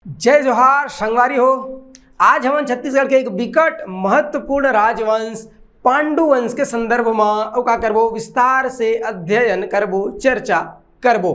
जय जोहार संगवारी हो। आज हम छत्तीसगढ़ के एक विकट महत्वपूर्ण राजवंश पांडु वंश के संदर्भ में और का करबो विस्तार से अध्ययन करबो, चर्चा करबो।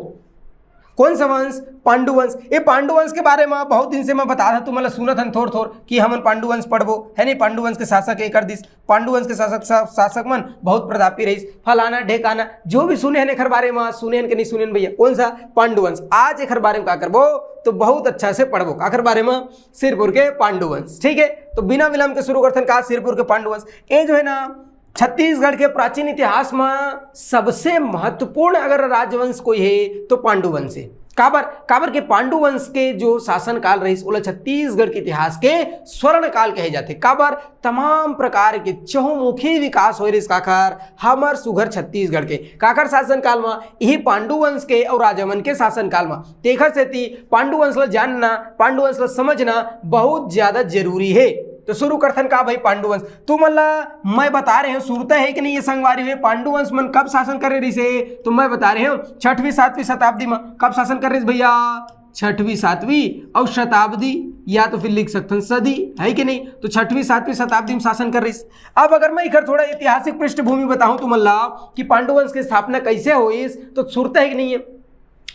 कौन सा वंश? पांडु वंश। ये पांडु वंश के बारे में बहुत दिन से मैं बता रहा, तुम सुनत हन थोड़ थोड़ कि हमन पांडु वंश पढ़बो है नहीं। पांडु वंश के शासक एक दिस पांडु वंश के शासक मन बहुत प्रतापी रहीस, फलाना ढेकाना जो भी सुने हन एकर बारे में, सुने हन के नहीं सुने भैया। कौन सा? पांडु वंश। आज एकर बारे में का करबो तो बहुत अच्छा से पढ़बो। काकर बारे में? सिरपुर के पांडु वंश। ठीक है, तो बिना विलंब के शुरू करते हैं। का सिरपुर के पांडु वंश ये जो है ना छत्तीसगढ़ के प्राचीन इतिहास में सबसे महत्वपूर्ण अगर राजवंश कोई है तो पांडु वंश है। काबर के पांडु वंश के जो शासन काल रही ओला छत्तीसगढ़ के इतिहास के स्वर्ण काल कहे जाते। काबर तमाम प्रकार के चहुमुखी विकास हो रही काकर हमर सुघर छत्तीसगढ़ के काकर शासन काल में यही पांडु वंश के और राजमन के शासन काल में देखा से पांडु वंश ला जानना, पांडु वंश ला समझना बहुत ज्यादा जरूरी है। तो शुरू करथन का भाई पांडु वंश। तू मन ला मैं बता रहे हूँ सुरता है कि नहीं ये संगवारी है। पांडु वंश मन कब शासन कर रही से तो मैं बता रहे हूँ 6वीं 7वीं शताब्दी में कब शासन कर रही भैया? 6वीं 7वीं और शताब्दी या तो फिर लिख सकते हैं सदी है कि नहीं। तो 6वीं 7वीं शताब्दी में शासन कर रही। अब अगर मैं इधर थोड़ा ऐतिहासिक पृष्ठभूमि बताऊं तुम ला कि पांडु वंश की स्थापना कैसे हुई तो सुरता है कि नहीं है।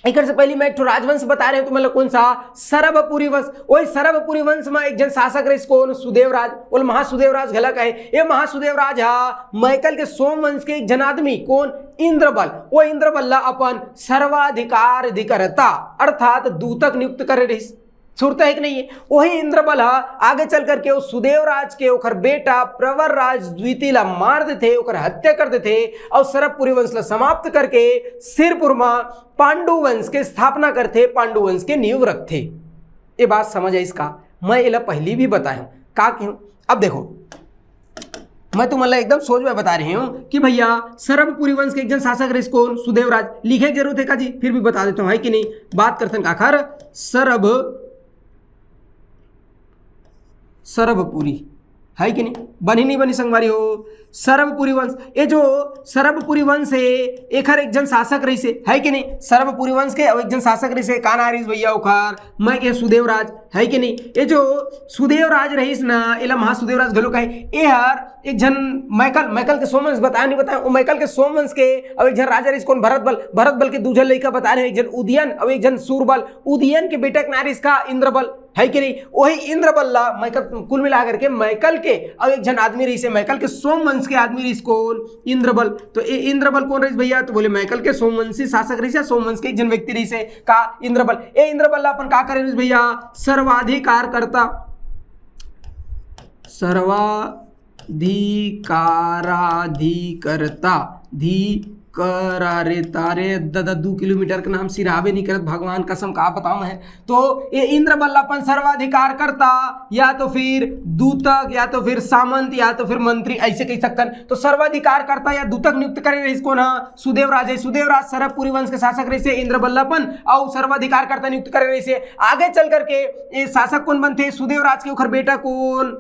एक से पहले मैं एक राजवंश बता रहे हैं तुम्हें कौन सा? सरभपुरी वंश। वही सरभपुरी वंश में एक जन शासक रहे कौन? सुदेवराज। बोल महासुदेवराज घलक है। ये महासुदेवराज मैकल के सोमवंश के एक जन आदमी कौन? इंद्रबल। वो इंद्रबल ला अपन सर्वाधिकार अधिकारता अर्थात दूतक नियुक्त करे रही। सुरता है कि नहीं है। वही इंद्रबल आगे चल करके उस सुदेवराज के ओकर बेटा प्रवरराज द्वितीय ला मार देते, ओकर हत्या कर देते और सरभपुरी वंश ला समाप्त करके सिरपुर में पांडु वंश के स्थापना करते, पांडु वंश के नींव रखते। ये बात समझ है इसका? मैं ये पहले भी बताया का क्यों। अब देखो मैं तुम्हारा एकदम सोच में बता रही हूँ कि भैया सरभपुरी वंश के एक जन शासक रहे कौन? सुदेवराज। लिखे की जरूरत है का जी? फिर भी बता देता हूँ है कि नहीं। बात करते हैं काखर सरभपुरी है कि नहीं। बनी नहीं बनी संगवारी हो सरभपुरी वंश। ये जो सरभपुरी वंश है एक जन शासक रही से है कि नहीं। सरभपुरी वंश के एक जन शासक रही से का ना रही भैया ओखर मैं के सुदेवराज है कि नहीं। ये जो सुदेवराज रहीस ना एला महासुदेवराज घलो कहे। ये हर एक जन मैकल के सोमवंश बताया नहीं बताया। मैकल के सोमवंश के अब एक जन राजा रहीस कौन? भरत बल के दूसरे लड़का बता रहे हैं, एक जन उदयन और एक जन सूरबल। उदयन के बेटा के नारिस का इंद्रबल है कि नहीं। वही इंद्रबल ला मैकल कुल मिला करके मैकल के अब एक जन आदमी रही से मैकल के सोमवंश के आदमी रही कौन? इंद्रबल। तो ये इंद्रबल कौन रही भैया? तो बोले मैकल के सोमवंशी शासक रही से, सोमवंश के एक जन व्यक्ति रही से का इंद्रबल। ए इंद्रबल ला अपन का करे भैया? सर्वाधिकार करता, सर्वाधिकाराधिकर्ता धी करारे तारे दादा 2 किलोमीटर का नाम सिराबे नहीं करत भगवान कसम का बताऊं है। तो ये इंद्रबल अपन सर्वाधिकार करता या तो फिर दूतक या तो फिर सामंत या तो फिर मंत्री ऐसे कह सकते हैं। तो सर्वाधिकार करता या दूतक नियुक्त करे रही कौन? सुदेवराज है। सुदेवराज सरभपुरी वंश के शासक रही से इंद्रबल अपन और सर्वाधिकार करता नियुक्त करे रही से। आगे चल करके ये शासक कौन बनते? सुदेवराज के ओखर बेटा कौन?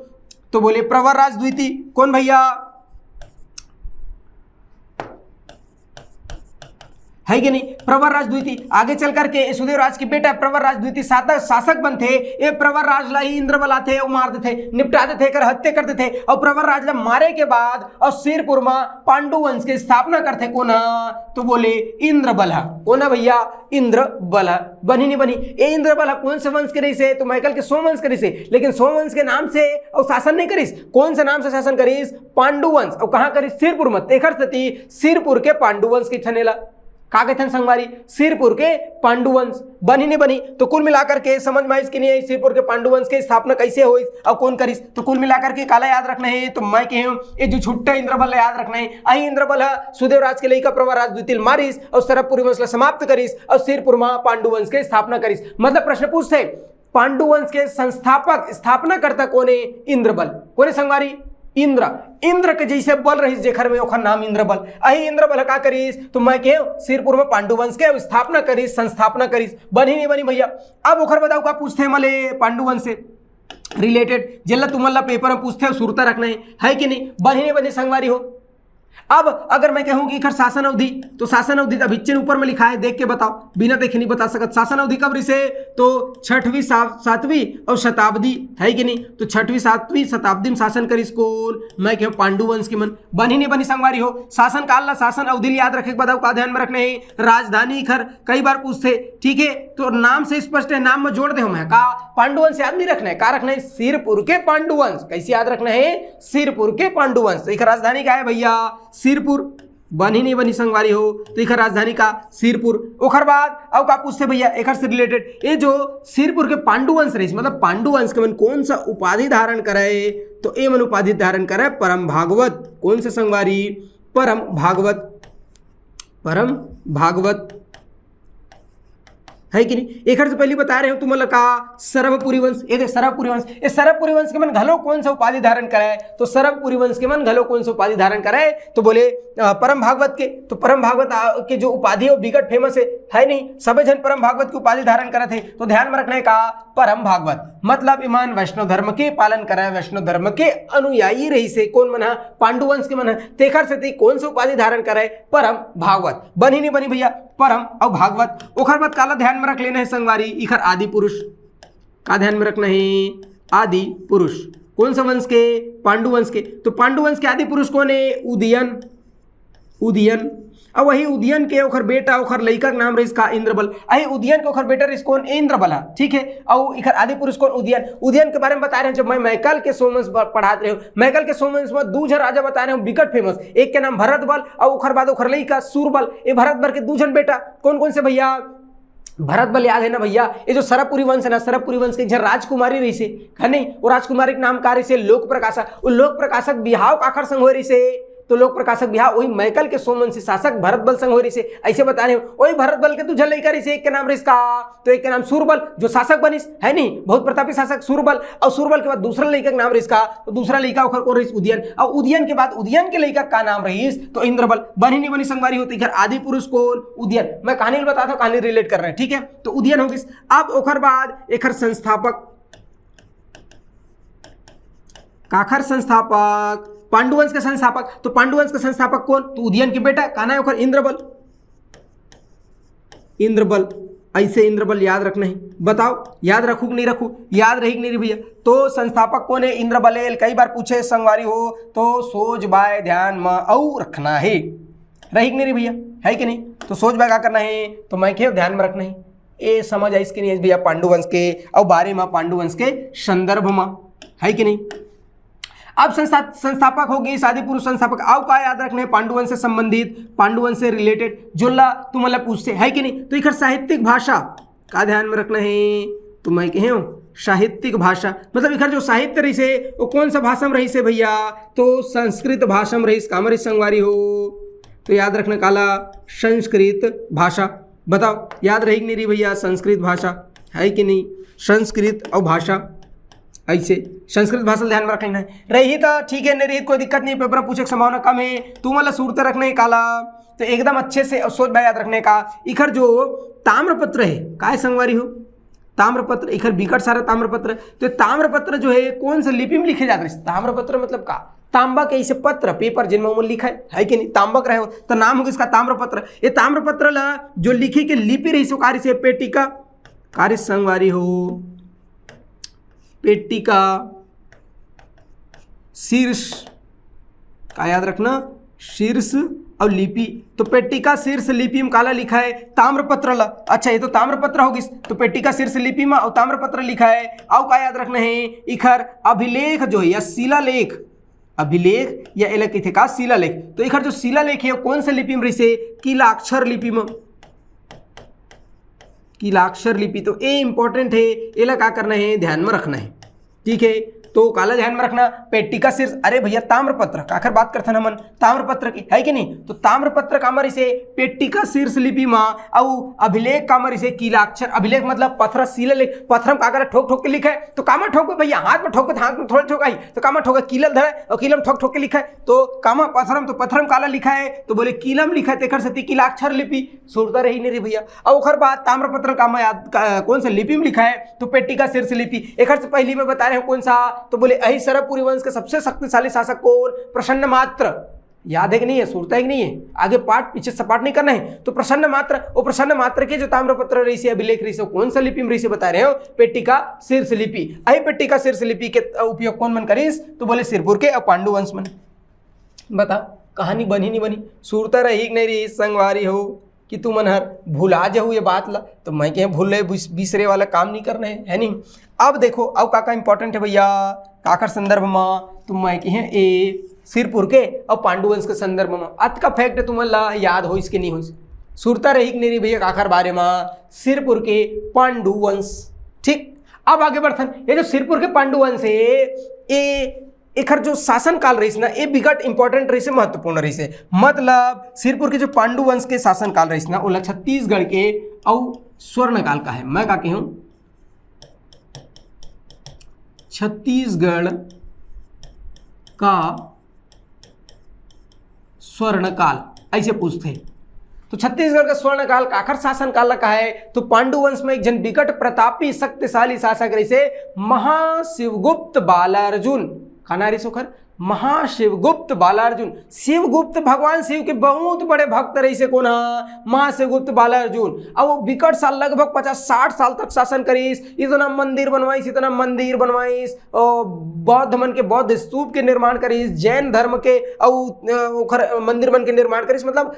तो बोले प्रवरराज द्वितीय। कौन भैया? है कि नहीं। प्रवरराज द्वितीय। आगे चल करके सुदेवराज के बेटा प्रवरराज द्वितीय शासक बनते। ये प्रवरराज ला ही इंद्रबल आते और मार देते, निपटा देते, कर हत्या कर देते। और प्रवरराज ला मारे के बाद और सिरपुर में पांडु वंश की स्थापना करते कौन? तो बोले इंद्रबल। कौन है भैया? इंद्रबल। बनी नहीं बनी। ये इंद्रबल कौन से वंश के रही से? तो मैकल के सोमवंश के रही से, लेकिन सोमवंश के नाम से और शासन नहीं करीस। कौन से नाम से शासन करीस? पांडु वंश। और कहाँ करीस? सिरपुर में। तेखर सती सिरपुर के पांडु वंश की छनेला का कहते हैं संगवारी? सिरपुर के पांडु वंश। बनी नहीं बनी। तो कुल मिलाकर के समझ में इसके नहीं सिरपुर के पांडु वंश की स्थापना कैसे हुई और कौन करीस। तो कुल मिलाकर के काला याद रखना है। तो मैं कहूँ ये जो छुट्टा इंद्रबल याद रखना है। आई इंद्रबल सुदेवराज के लड़का प्रवरराज द्वितीय मारिस और सरभपुरी वंश समाप्त करीस और सिरपुर में पांडु वंश की स्थापना करीस। मतलब प्रश्न पूछते पांडु वंश के संस्थापक स्थापना करता कौन है? इंद्रबल। कौन है संगवारी? इंद्र के जैसे बल रही जेखर में ओखर नाम इंद्रबल। अही इंद्रबल का करीस तो मैं के सिरपुर में पांडु वंश के स्थापना करीस, संस्थापना करीस। बनी नहीं बनी भैया। अब ओखर बताओ का पूछते मले पांडु वंश से रिलेटेड जिला तुम्हारा पेपर में पूछते हो सुरता रखना है कि नहीं। बनी नहीं बनी संगवारी हो अब अगर मैं कहूं कि इखर शासन अवधि, तो शासन अवधि अब इच्चन ऊपर में लिखा है, देख के बताओ, बिना देखे नहीं बता सकत। शासन अवधि कब रिसे, तो 6वीं 7वीं और शताब्दी है कि नहीं, तो 6वीं 7वीं शताब्दी में शासन करिस कौन, मैं कहूं पांडु वंश के मन। बनी नहीं बनी संगवारी हो, शासन काल ला शासन अवधि याद रखे, बताओ का ध्यान में रखने है, राजधानी इखर कई बार पूछते, ठीक है, तो नाम से स्पष्ट है, नाम में जोड़ दे हम का पांडुवंश याद नहीं रखना है, का रखना है सिरपुर के पांडुवंश। कैसे याद रखना है, सिरपुर के पांडुवंश। तो इखर राजधानी का है भैया सिरपुर, बनी नहीं बनी संगवारी हो, तो इखर राजधानी का सिरपुर। ओखर बाद अब का पूछते भैया एकर से रिलेटेड, ये जो सिरपुर के पांडुवंश रही, मतलब पांडुवंश के मन कौन सा उपाधि धारण करे, तो ए मन उपाधि धारण करे परम भागवत। कौन से संगवारी, परम भागवत, परम भागवत है कि नहीं। एक से पहले बता रहे हो तुम लोग का सरभपुरी वंश, ये सरभपुरी वंश, ये सरभपुरी वंश के मन घलो कौन सा उपाधि धारण कराए, तो सरभपुरी वंश के मन घलो कौन सा उपाधि धारण कराए, तो बोले परम भागवत के। तो परम भागवत के जो उपाधि है वो बिकट फेमस है नहीं, सभी जन परम भागवत की उपाधि धारण करे थे। तो ध्यान में रखने का परम भागवत मतलब ईमान वैष्णव धर्म के पालन कराए, वैष्णव धर्म के अनुयायी रही से कौन मन है, पांडुवंश के मन है, तेखर से कौन सा उपाधि धारण कराए, परम भागवत। बनी नहीं बनी भैया परम और भागवत। ओखर बाद काला ध्यान में रख लेना है संगवारी, इखर आदि पुरुष का ध्यान में रखना है, आदि पुरुष कौन सा वंश के, पांडुवंश के। तो पांडुवंश के आदि पुरुष कौन है, उदयन, उदयन। अब वही उदयन के ओखर बेटा ओखर लड़का का नाम रही का इंद्रबल, अही उदयन के ओखर बेटा रही कौन, इंद्रबल, ठीक है। और इखर आदि पुरुष कौन, उदयन। उदयन के बारे में बता रहे हैं, जब मैं मैकल के सोमवंश पढ़ाते रहे हो, मैकल के सोमवंश में दू जन राजा बता रहे हो बिकट फेमस, एक के नाम भरत बल और ओखर बाद ओखर लड़का सूरबल। ये भरत बल के दू जन बेटा कौन कौन से भैया, भरत बल याद है ना भैया, ये जो सरभपुरी वंश है ना, सरभपुरी वंश की राजकुमारी रही से है नहीं, वो राजकुमारी के नाम का रही से लोक प्रकाशक, वो लोक प्रकाशक बिहाव काखर संग हो रही से, तो लोक प्रकाशक बिहाव वही मैकल के सोमवंशी शासक भरत बल संग हो रही से, ऐसे बता रहे हो। वही भरत बल के तुझे लड़का रही से, एक के नाम रही का, तो एक के नाम सूरबल जो शासक बनिस है नहीं, बहुत प्रतापी शासक सूरबल, और सूरबल के बाद दूसरा लड़का का नाम रही का, तो दूसरा लड़का ओखर को रही उदयन, और उदयन के बाद उदयन के लड़का का नाम रही तो इंद्रबल। बनी नहीं बनी संगवारी होती है, आदि पुरुष को उदयन। मैं कहानी बताता हूँ, कहानी रिलेट कर रहे हैं, ठीक है। तो उदयन होगी। अब ओखर बाद एखर संस्थापक, काखर संस्थापक, पांडुवंश के संस्थापक। तो पांडुवंश के संस्थापक कौन, तो उदयन के बेटा का नाम है इंद्रबल, इंद्रबल। ऐसे इंद्रबल याद रखना है, बताओ याद रखू कि नहीं रखू, याद रही कि नहीं भैया। तो संस्थापक कौन है, इंद्रबल। कई बार पूछे संगवारी हो, तो सोच बाय ध्यान में औ रखना है, रही कि नहीं भैया, है कि नहीं। तो सोच बाय का करना है, तो मैं क्यों ध्यान में रखना है, ये समझ आई इसके नहीं भैया, पांडुवंश के और बारे में पांडुवंश के संदर्भ में, है कि नहीं। अब संस्थापक होगी आदि पुरुष संस्थापक। अब का याद रखना है, पांडुवंश से संबंधित, पांडुवंश से रिलेटेड जोला तुम मतलब पूछते है कि नहीं। तो इखर साहित्यिक भाषा का ध्यान में रखना है, तो मैं कहे साहित्यिक भाषा मतलब इखर जो साहित्य रही से वो कौन सा भाषा में रही से भैया, तो संस्कृत भाषा में रही, कामरी संगवारी हो, तो याद रखना काला संस्कृत भाषा। बताओ याद रही कि नहीं रही भैया, संस्कृत भाषा है कि नहीं, संस्कृत और भाषा ऐसे संस्कृत भाषा ध्यान में रख लेना है। रही तो ठीक है, नहीं रही कोई दिक्कत नहीं, पेपर पूछे की संभावना कम है, तू मतलब सूरत रखने है काला, तो एकदम अच्छे से सोच बाय याद रखने का। इखर जो ताम्रपत्र है काय संगवारी हो, ताम्रपत्र, इखर बिकट सारा ताम्रपत्र। तो ताम्रपत्र जो है कौन सा लिपि में लिखे जाते हैं, ताम्रपत्र मतलब का, तांबा के ऐसे पत्र पेपर जिनमें लिखा है कि नहीं, तांबक रहे हो तो नाम होगा इसका ताम्रपत्र। ये ताम्रपत्र ला जो लिखी के लिपि रही सो कार्य से पेटिका, कार्य संगवारी हो, पेटिका शीर्ष का याद रखना, शीर्ष और लिपि। तो पेटिका शीर्ष लिपि में काला लिखा है ताम्रपत्र ला, अच्छा ये तो ताम्रपत्र होगी, तो पेटिका शीर्ष लिपि में और ताम्रपत्र लिखा है। अब का याद रखना है, इखर अभिलेख जो है या शिलालेख, अभिलेख या एलक थे का शिलालेख। तो इखर जो शिलालेख है कौन से लिपि में रही से, कीलाक्षर लिपि में, कीलाक्षर लिपि। तो ये इंपॉर्टेंट है, ये क्या करना है ध्यान में रखना है, ठीक है। तो काला ध्यान में रखना, पेटिका शीर्ष, अरे भैया ताम्रपत्र काखर बात करते ना मन, ताम्रपत्र की है कि नहीं। तो ताम्रपत्र कामरी से पेटिका शीर्ष लिपि में, और अभिलेख कामरी से कीलाक्षर, अभिलेख मतलब पत्थर, शिलालेख पत्थर में कागर ठोक ठोक के लिखा है, तो कामा ठोक भैया हाथ में ठोक, हाथ में थोड़ा ठोकाई, तो कामा ठोका कीलम धरे और कीलम ठोक ठोक के लिखा है, तो कामा पत्थरम, तो पत्थरम काला लिखा है, तो बोले कीलम लिखा है, तेखर से कीलाक्षर लिपि सुरता रही नहीं रही भैया। और ओखर बाद ताम्रपत्र कामा याद कौन सा लिपि में लिखा है, तो पेटिका शीर्ष लिपि। एक से पहली में बता रहे हैं कौन सा, तो बोले अहि सरभपुरी वंश के सबसे शक्तिशाली शासक कौन, प्रसन्न मात्र, याद है कि नहीं है, सुरता है कि नहीं है, आगे पाठ पीछे सपाट नहीं करना है। तो प्रसन्न मात्र, वो प्रसन्न मात्र के जो ताम्रपत्र रही से अभिलेख रही से कौन सा लिपि में रही से बता रहे हो, पेटिका शीर्ष लिपि। अहि पेटिका शीर्ष लिपि के उपयोग कौन मन करीस, तो बोले सिरपुर के और पांडु वंश मन। बता कहानी बनी नहीं बनी, सुरता रही नहीं रही, संगवारी हो कि तू मन हर भुला जाऊ ये बात ला, तो मैं कहें भूले बिसरे वाला काम नहीं करना है नहीं। अब देखो अब काका इंपॉर्टेंट है भैया, काकर संदर्भ में तो मैं कहें ए सिरपुर के और पांडुवंश के संदर्भ में अत का फैक्ट तुम्हारा याद हो इसके नहीं हो, सुरता रही नहीं रही भैया काकर बारे में, सिरपुर के पांडुवंश। ठीक, अब आगे बढ़थन, ये जो सिरपुर के पांडुवंश है ये एकर जो शासन काल रही ना ये बिकट इंपॉर्टेंट रही से, महत्वपूर्ण रही से। मतलब सिरपुर के जो पांडुवंश के शासन काल रही ना ओला छत्तीसगढ़ के और स्वर्ण काल का है। मैं का कहूं छत्तीसगढ़ का स्वर्ण काल ऐसे पूछते। तो छत्तीसगढ़ का स्वर्ण काल काखर शासन काल का है, तो पांडुवंश में एक जन विकट प्रतापी शक्तिशाली शासक रही से महाशिवगुप्त बालार्जुन, खानारी सुखर महाशिवगुप्त बालार्जुन। शिवगुप्त भगवान शिव के बहुत बड़े भक्त रही से कौन है, महाशिवगुप्त बालार्जुन। अब वो विकट साल लगभग 50-60 साल तक शासन करीस, इतना मंदिर बनवाइस, इतना मंदिर बनवाइस, बौद्ध मन के बौद्ध स्तूप के निर्माण करीस, जैन धर्म के और मंदिर मन के निर्माण करीस। मतलब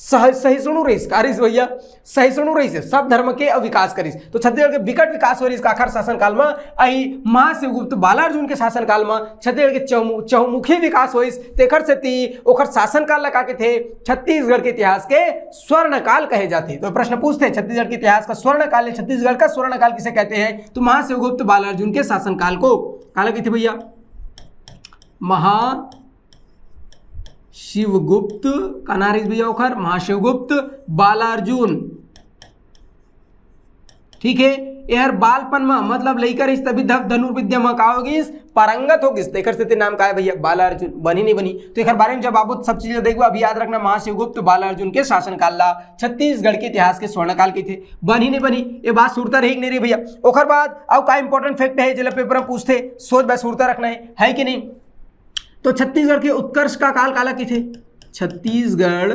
सहिष्णु रहीस कारिस भैया, सहिष्णु रहीस, सब धर्म के विकास करीस। तो छत्तीसगढ़ के विकट विकास हो रही काखर शासन काल में, अहि महाशिवगुप्त बालार्जुन के शासन काल में छत्तीसगढ़ के चहुमुखी विकास होइस। तेखर से ती ओखर शासन काल लगा के थे छत्तीसगढ़ के इतिहास के स्वर्ण काल कहे जाते। तो प्रश्न पूछते हैं छत्तीसगढ़ के इतिहास का स्वर्ण काल, छत्तीसगढ़ का स्वर्ण काल किसे कहते हैं, तो महाशिवगुप्त बालार्जुन के शासन काल को काला कहते भैया शिवगुप्त कनारिस भैया ओखर महाशिवगुप्त बालार्जुन। ठीक है, यार बालपन में मतलब लइकर इस तभी धनुर्विद्या में का होगिस पारंगत होगिस, तेखर से नाम का है भैया बालार्जुन। बनी नहीं बनी तो एक बारे में जब आप सब चीजें देखो अभी याद रखना, महाशिवगुप्त बालार्जुन के शासन काल ला छत्तीसगढ़ के इतिहास के स्वर्ण काल के थे। बनी नहीं बनी ये बात सुरता रही नहीं रही भैया। ओखर बाद अब का इंपॉर्टेंट फैक्ट है जिला पेपर में पूछते, सोच बाय सुरता रखना है कि नहीं। तो छत्तीसगढ़ के उत्कर्ष का काल काला की थे, छत्तीसगढ़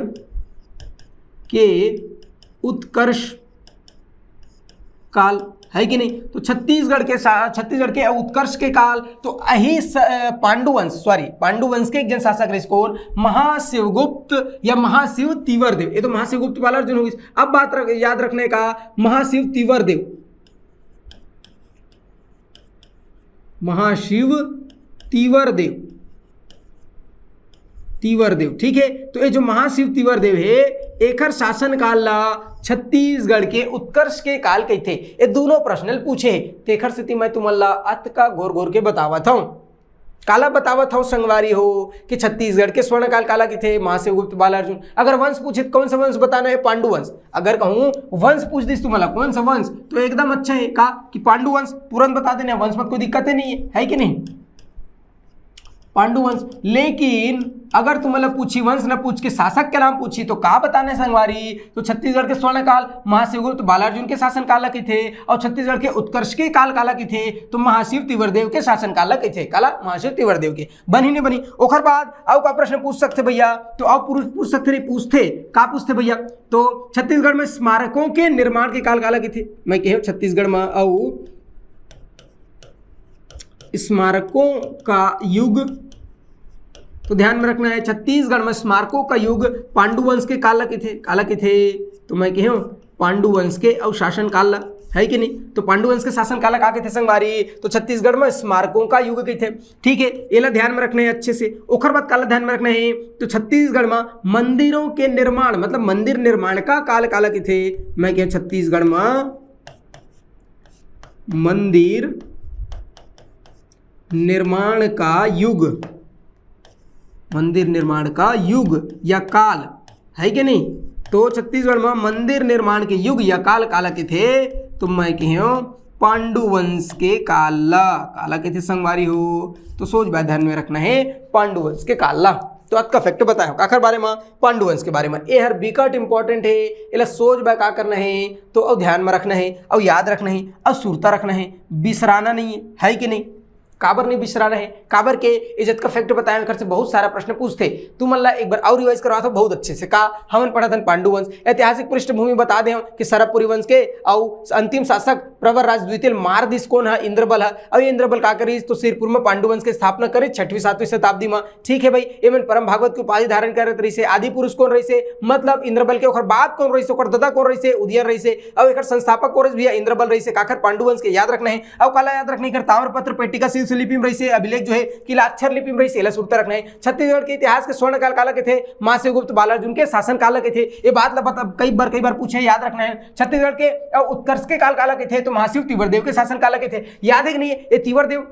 के उत्कर्ष काल है कि नहीं। तो छत्तीसगढ़ के उत्कर्ष के काल तो अही पांडुवंश के एक जन शासक रहे कौन, महाशिवगुप्त या महाशिव तीवर देव। ये तो महाशिवगुप्त बालार्जुन होगी। अब बात याद रखने का महाशिव तीवर देव, महाशिव तीवर देव, तीवर देव। ठीक है, तो ये जो महाशिव तीवर देव है एकर शासन काल ला छत्तीसगढ़ के उत्कर्ष के काल के थे। ये दोनों प्रश्न पूछे तेखर से मैं तुम्हारा अत का गोर गोर के बतावत हूँ। काला बतावत हूँ संगवारी हो कि छत्तीसगढ़ के स्वर्ण काल काला के थे, महाशिवगुप्त बालार्जुन। अगर वंश पूछे कौन सा वंश बताना है, पांडुवंश। अगर कहूँ वंश पूछ दिस तुम्हारा कौन सा वंश, तो एकदम अच्छा है का कि पांडुवंश तुरंत बता देना, वंश मत कोई दिक्कत नहीं है कि नहीं, पांडुवंश। लेकिन अगर तुम्हारा पूछी वंश न पूछ के शासक के नाम पूछी तो का बताने संगवारी, तो छत्तीसगढ़ के स्वर्ण काल महाशिवगुप्त बालार्जुन के शासन काल के थे, और छत्तीसगढ़ के उत्कर्ष के काल काला के थे तो महाशिव तीवरदेव के शासन काल के थे, काला महाशिव तीवरदेव के। बनी नहीं बनी। ओखर बाद अब का प्रश्न पूछ सकते भैया, तो अब पूछ सकते नहीं, पूछते का पूछते भैया, तो छत्तीसगढ़ में स्मारकों के निर्माण के काल काला के थे। मैं कह छत्तीसगढ़ में और स्मारकों का युग, तो ध्यान में रखना है छत्तीसगढ़ में स्मारकों का युग पांडुवंश के काल के थे। तो मैं कहूँ पांडुवंश के और शासन काल है कि नहीं। तो पांडुवंश के शासन काल का थे संगवारी, तो छत्तीसगढ़ में स्मारकों का युग के थे। ठीक है, ये ला ध्यान में रखना है अच्छे से। ओखर बात काला ध्यान में रखना है, तो छत्तीसगढ़ में मंदिरों के निर्माण मतलब मंदिर निर्माण का काल काला के थे। मैं कहूँ छत्तीसगढ़ में मंदिर निर्माण का युग, मंदिर निर्माण का युग या काल है कि नहीं। तो छत्तीसगढ़ में मंदिर निर्माण के युग या काल काला के थे, तो मैं कहूँ पांडुवंश के काला के थे संगवारी हो। तो सोच बात ध्यान में रखना है पांडुवंश के काला। तो आज का फैक्ट बताया आखिर बारे में पांडुवंश के बारे में, ये हर बिकट इंपॉर्टेंट है। इला सोच बा का करना है, तो अब ध्यान में रखना है और याद रखना है और सुरता रखना है, बिसराना नहीं है कि नहीं। काबर नहीं बिसरा रहे, काबर के इज्जत का फैक्ट बताए कर से बहुत सारा प्रश्न पूछते। तू मल्ला एक बार और रिवाइज करवा था बहुत अच्छे से। का हमन पढ़ा था पांडु वंश, ऐतिहासिक पृष्ठभूमि बता दे कि सरबपुरी वंश के और अंतिम शासक प्रवर राज द्वितीय मार दिस कौन है, इंद्रबल है। अब ये इंद्रबल का करी तो सिरपुर में पांडु वंश की स्थापना करे 6वीं 7वीं शताब्दी में। ठीक है भाई, एमन परम भागवत की उपाधि धारण करत रही से। आदि पुरुष कौन रही से, मतलब इंद्रबल के ओकर बाद कौन रही से, ओकर दादा कौन रही से, उदयन रही से। अब एक संस्थापक कौन भैया इंद्रबल रही से, काकर पांडु वंश के याद रखना है। अब काला याद रखने कर ताम्रपत्र पेटिका शिलालिपि में रही से, अभिलेख जो है किलाक्षर लिपि में रही से, सुरता रखना है। छत्तीसगढ़ के इतिहास के स्वर्ण काल काला के थे, मास्यगुप्त बालार्जुन के शासन काला के थे। ये बात कई बार पूछे, याद रखना है। छत्तीसगढ़ के उत्कर्ष के काल काला के थे, तो महाशिव तीवरदेव के शासन काला के थे। याद है कि नहीं, ये तीवरदेव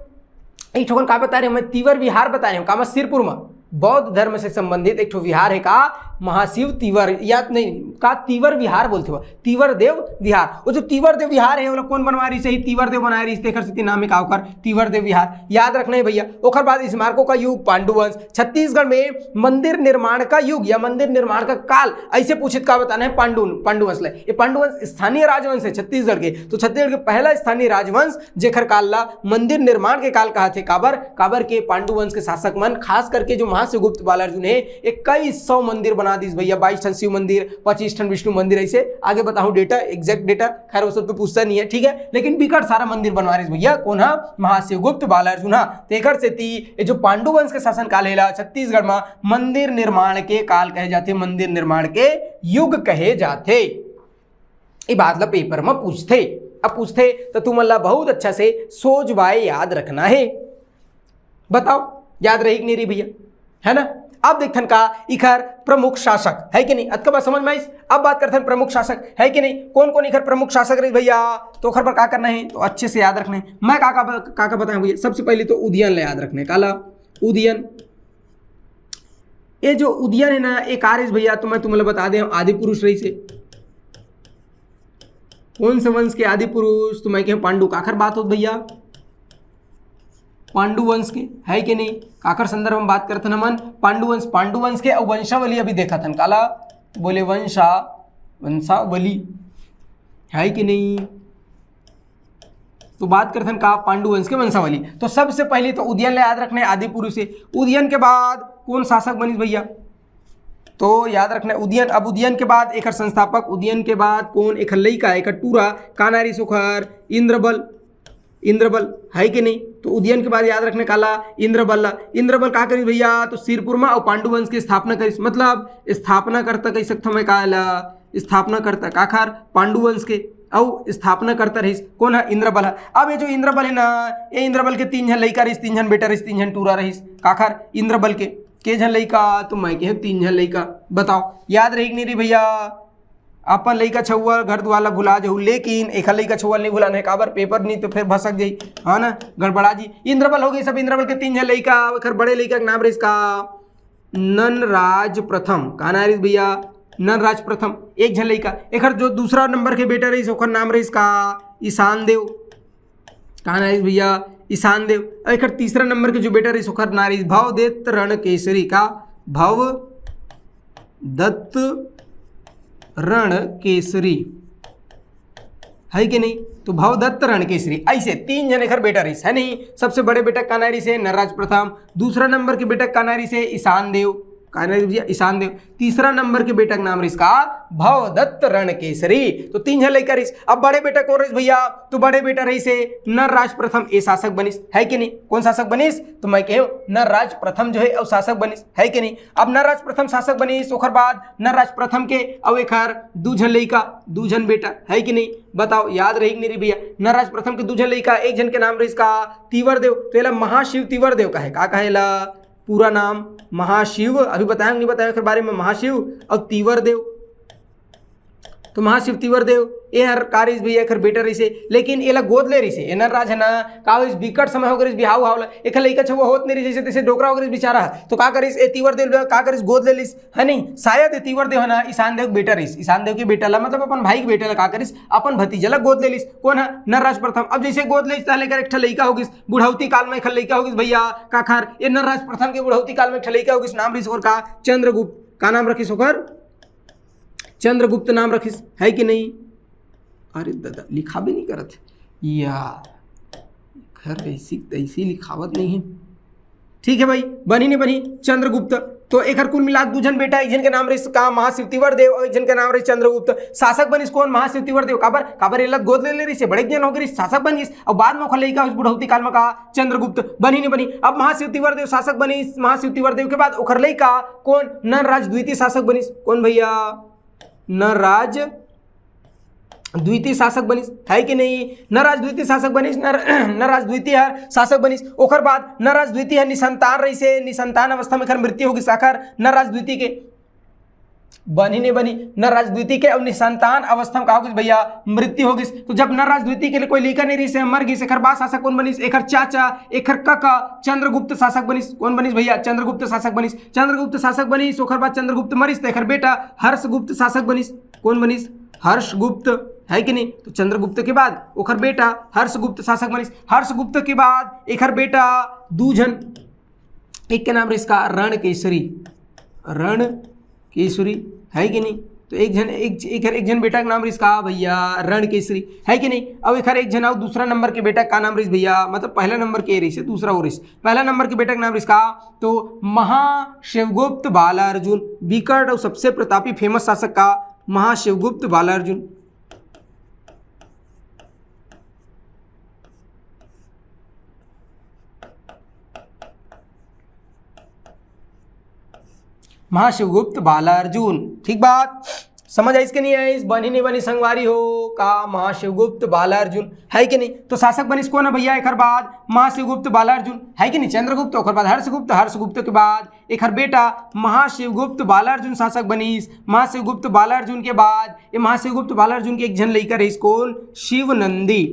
एक ठोकन का बता रहे हमें, तीवर विहार बता रहे हैं का सिरपुर में बौद्ध धर्म से संबंधित एक ठो विहार है का महाशिव तीवर, याद नहीं का तीवर विहार बोलते हो, तीवर देव विहार। वो जो तीवर देव विहार है वो कौन बनवा रही से, तीवर देव बना रही से, नाम का ओकर तीवर देव विहार। याद रखना है भैया। ओकर बाद स्मारकों का युग पांडुवंश, छत्तीसगढ़ में मंदिर निर्माण का युग या मंदिर निर्माण का काल ऐसे पूछित का बताना है पांडुवंश। ये पांडुवंश स्थानीय राजवंश है छत्तीसगढ़ के, तो छत्तीसगढ़ के पहला स्थानीय राजवंश जेखर काल ला मंदिर निर्माण के काल कहा थे। काबर के पांडुवंश के शासक मन खास करके जो महाशिवगुप्त बालार्जुन है 2100 मंदिर बना दी भैया, 22 ठन शिव मंदिर, 25 ठन विष्णु मंदिर, ऐसे आगे बताऊं डेटा, एग्जैक्ट डेटा, खैर वो सब तो पूछता नहीं है, ठीक है। लेकिन बिकट सारा मंदिर बनवा रहे भैया कौन है, महाशिवगुप्त बालार्जुन। तेकर से ये जो पांडुवंश के शासन काल है छत्तीसगढ़ में मंदिर निर्माण के काल कहे जाते, मंदिर निर्माण के युग कहे जाते। ये बात ला पेपर में पूछते। अब पूछते तो तुम अल्लाह बहुत अच्छा से सोच बाय याद रखना है। बताओ याद रही कि नहीं रही भैया, है ना। अब देखथन का इखर प्रमुख शासक है कि नहीं, अतका बात समझ में आई। अब बात करथन प्रमुख शासक है कि नहीं, कौन कौन इखर प्रमुख शासक रही भैया, तो ओखर पर का करना है, तो अच्छे से याद रखना है। मैं का बताऊं भैया, सबसे पहले तो उदयन ले याद रखने काला उदयन। ये जो उदयन है ना एक आर्य भैया, तो मैं तुम्हें बता दें आदि पुरुष रही से। कौन से वंश के आदि पुरुष, तो मैं कह पांडु काखर बात हो भैया, पांडु वंश के है कि नहीं, काकर संदर्भ में बात करते हमन पांडु वंश के। और वंशावली अभी देखा था काला बोले वंशावली है कि नहीं, तो बात करते का पांडु वंश के वंशावली। तो सबसे पहले तो उदयन ले याद रखने आदि पुरुष से। उदयन के बाद कौन शासक बनी भैया, तो याद रखना उदयन। अब उदयन के बाद एक संस्थापक, उदयन के बाद कौन, एक लइका एक टूरा कानारी सुखर इंद्रबल है कि नहीं, तो उदयन के बाद याद रखने काला इंद्रबल का करी भैया, तो सिरपुर में और पांडुवंश की स्थापना करी, मतलब स्थापना करता कही सकता मैं काला स्थापना करता काखर पांडुवंश के, और स्थापना करता रही कौन है, इंद्रबल है। अब ये जो इंद्रबल है ना, ये इंद्रबल के 3 जन लइका रही, 3 जन बेटा रही, 3 जन टूरा रही काखर इंद्रबल के जन लइका, तो मैं कह 3 जन लइका। बताओ याद रही कि नहीं रही भैया। अपन लइका छुआ घर द्वारा भुला जाऊ, लेकिन एक लइका छुआ नहीं भुलाना है, काबर पेपर नहीं तो फिर भसक जाई, हाँ ना, गड़बड़ा जी। इंद्रबल हो गई सब, इंद्रबल के 3 जन लइका, खर बड़े लइका के नाम रही इसका ननराज प्रथम, का नाम रही भैया ननराज प्रथम, एक जन लइका। एक जो दूसरा नंबर के बेटा रही ओखर नाम रही इसका ईशान देव, का नाम रही भैया ईशान देव। और एक तीसरा नंबर के जो बेटा रही ओखर नाम रही भवदत्त रण केसरी, का भवदत्त रण केसरी है कि नहीं, तो भवदत्त रण केसरी। ऐसे 3 जन एक बेटा रही है नहीं। सबसे बड़े बेटा का नारी से नरराज प्रथम, दूसरा नंबर के बेटा का नारी से ईशान देव, ईशान देव, तीसरा नंबर के बेटा का नाम रही भवदत्त रण केसरी। तो 3 जन लइका रही। अब बड़े बेटा कौन रही भैया, तो बड़े बेटा रही से नरराज प्रथम, ए शासक बनिस है कि नहीं, कौन शासक बनिस, तो मैं कहूँ नरराज प्रथम जो है और शासक बनिस है कि नहीं। अब नरराज प्रथम शासक बनिस, ओखर बाद नरराज प्रथम के और एक 2 जन लइका, 2 जन बेटा है कि नहीं। बताओ याद रही नहीं रही भैया। नरराज प्रथम के 2 जन लइका, एक जन के नाम रही तीवरदेव, तो ये महाशिव तीवरदेव का है, का कहेला पूरा नाम महाशिव, अभी बताया नहीं बताया बारे में, महाशिव और तीवरदेव। तो महाशिव तीवरदेव ये हर कारिस भी एक बेटा रही से, लेकिन एला गोद ले रही से, ए नरराज है ना का इस बिकट समय हो गई बिहाव हावला, एक लइका छो होत नहीं रही, जैसे डोकरा हो गई बेचारा, तो का करिस ए तीवरदेव का करिस गोद ले लिस है नहीं। शायद तीवरदेव है ना ईशान देव बेटा रही, ईशान देव के बेटा ला मतलब अपन भाई के बेटा ला का करिस अपन भतीजा ला गोद ले लिस, कौन है नरराज प्रथम। अब जैसे गोद ले लेकर एक लइका होगिस, बुढ़ौती काल में एक लइका होगिस भैया काखर, ये नरराज प्रथम के बुढ़ौती काल में एक लइका होगिस, नाम रही का चंद्रगुप्त, का नाम रखिस ओकर चंद्रगुप्त नाम रखिस है कि नहीं। अरे दादा लिखा भी नहीं करत यार, खैर ऐसी तैसी लिखावत नहीं है। ठीक है भाई, बनी नहीं बनी चंद्रगुप्त। तो एक कुल मिला दू जन बेटा, एक जन के नाम रही का महाशिवतिवर देव और एक जन के नाम रही चंद्रगुप्त। शासक बनिस कौन? महाशिवतिवर देव। काबर काबर ये लत गोद ले रही से बड़े जन हो गई, शासक बन गई और बाद में खलई का उस बुढ़ौती काल में कहा चंद्रगुप्त। बनी नहीं बनी। अब महाशिवतिवर देव शासक बनी, महाशिवतिवर देव के बाद ओखर लई का कौन? नरराज द्वितीय शासक बनिस। कौन भैया? नरराज द्वितीय शासक बनिस, है कि नहीं? नरराज द्वितीय शासक बनिस, नरराज द्वितीय शासक बनिस। ओखर बाद नरराज द्वितीय निसंतान रही से, निसंतान अवस्था में खर मृत्यु होगी साखर नरराज द्वितीय के। बनी नहीं बनी। नरराज द्वितीय के और निसंतान अवस्था में का होगी भैया? मृत्यु होगी। तो जब नरराज द्वितीय के लिए कोई लेकर नहीं रही से, मर गई से, एखर बाद शासक कौन बनिस? एखर चाचा, एखर काका चंद्रगुप्त शासक बनिस। कौन बनिस भैया? चंद्रगुप्त शासक बनिस। चंद्रगुप्त शासक बनिस, ओखर बाद चंद्रगुप्त मरिस तो एखर बेटा हर्षगुप्त शासक बनिस। कौन बनिस? हर्षगुप्त, है कि नहीं? तो चंद्रगुप्त के बाद ओखर बेटा हर्षगुप्त शासक बनिस। हर्षगुप्त के बाद एखर बेटा दूजन, एक के नाम रही इसका रणकेसरी, रणकेसरी, है कि नहीं? तो एक जन बेटा का नाम रही इसका भैया रणकेसरी, है कि नहीं? अब एक जन और दूसरा नंबर के बेटा का नाम रही भैया, मतलब पहला नंबर के रही से दूसरा हो रही, पहला नंबर के बेटा का नाम रही इसका तो महाशिवगुप्त बालार्जुन। विकट और सबसे प्रतापी फेमस शासक का महाशिवगुप्त बालार्जुन। महाशिवगुप्त बालार्जुन। ठीक बात, समझ आई इसके नहीं आई? इस बनी नहीं बनी संगवारी हो का महाशिवगुप्त बालार्जुन, है कि नहीं? तो शासक बनिस कौन है भैया? एक बाद महाशिवगुप्त बालार्जुन, है कि नहीं? चंद्रगुप्त, ओखर बाद हर्षगुप्त, हर्षगुप्त के बाद एक बेटा महाशिवगुप्त बालार्जुन शासक बनिस। महाशिवगुप्त बालार्जुन के बाद ये महाशिवगुप्त बालार्जुन के एक जन लेकर रहीस कौन? शिवनंदी,